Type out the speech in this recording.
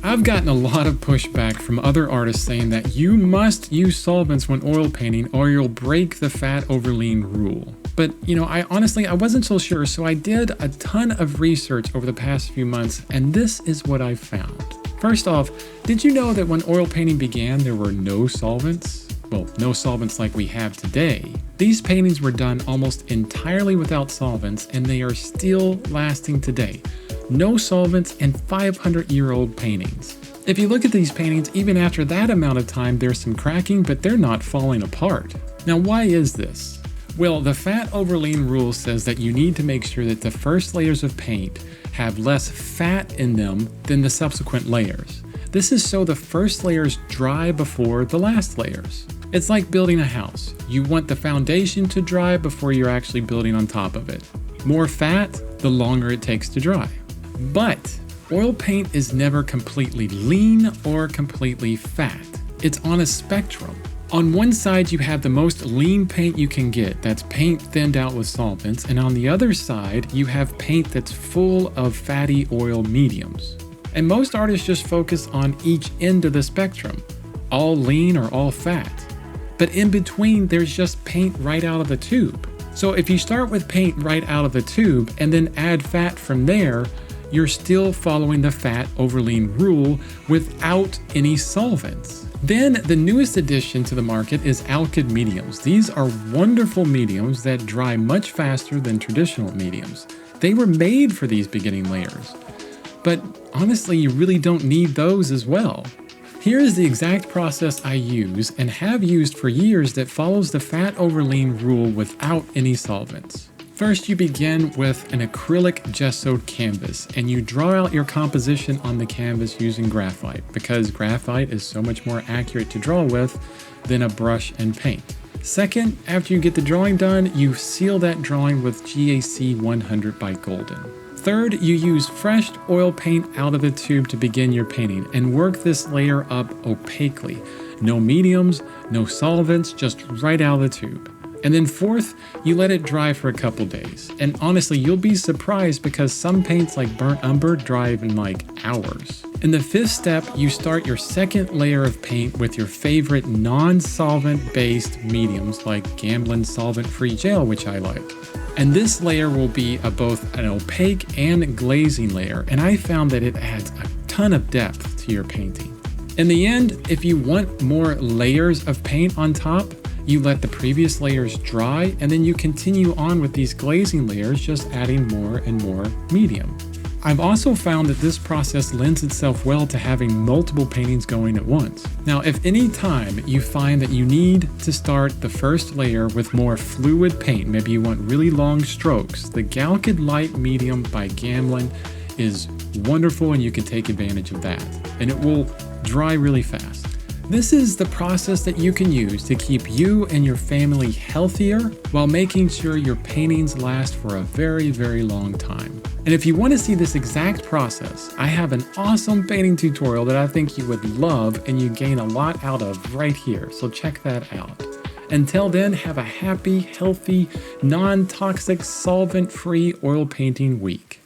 I've gotten a lot of pushback from other artists saying that you must use solvents when oil painting or you'll break the fat over lean rule. But I honestly wasn't so sure, so I did a ton of research over the past few months, and this is what I found. First off, did you know that when oil painting began, there were no solvents? Well, no solvents like we have today. These paintings were done almost entirely without solvents, and they are still lasting today. No solvents in 500-year-old paintings. If you look at these paintings, even after that amount of time, there's some cracking, but they're not falling apart. Now, why is this? Well, the fat over lean rule says that you need to make sure that the first layers of paint have less fat in them than the subsequent layers. This is so the first layers dry before the last layers. It's like building a house. You want the foundation to dry before you're actually building on top of it. More fat, the longer it takes to dry. But oil paint is never completely lean or completely fat. It's on a spectrum. On one side, you have the most lean paint you can get. That's paint thinned out with solvents. And on the other side, you have paint that's full of fatty oil mediums. And most artists just focus on each end of the spectrum, all lean or all fat. But in between, there's just paint right out of the tube. So if you start with paint right out of the tube and then add fat from there, you're still following the fat over lean rule without any solvents. Then the newest addition to the market is alkyd mediums. These are wonderful mediums that dry much faster than traditional mediums. They were made for these beginning layers. But honestly, you really don't need those as well. Here is the exact process I use and have used for years that follows the fat over lean rule without any solvents. First, you begin with an acrylic gessoed canvas and you draw out your composition on the canvas using graphite because graphite is so much more accurate to draw with than a brush and paint. Second, after you get the drawing done, you seal that drawing with GAC 100 by Golden. Third, you use fresh oil paint out of the tube to begin your painting and work this layer up opaquely. No mediums, no solvents, just right out of the tube. And then fourth, you let it dry for a couple days. And honestly, you'll be surprised because some paints like burnt umber dry in like hours. In the fifth step, you start your second layer of paint with your favorite non-solvent based mediums like Gamblin solvent-free gel, which I like. And this layer will be both an opaque and glazing layer, and I found that it adds a ton of depth to your painting. In the end, if you want more layers of paint on top, you let the previous layers dry, and then you continue on with these glazing layers, just adding more and more medium. I've also found that this process lends itself well to having multiple paintings going at once. Now, if any time you find that you need to start the first layer with more fluid paint, maybe you want really long strokes, the Galkyd Light Medium by Gamblin is wonderful and you can take advantage of that. And it will dry really fast. This is the process that you can use to keep you and your family healthier while making sure your paintings last for a very, very long time. And if you want to see this exact process, I have an awesome painting tutorial that I think you would love and you gain a lot out of right here, so check that out. Until then, have a happy, healthy, non-toxic, solvent-free oil painting week.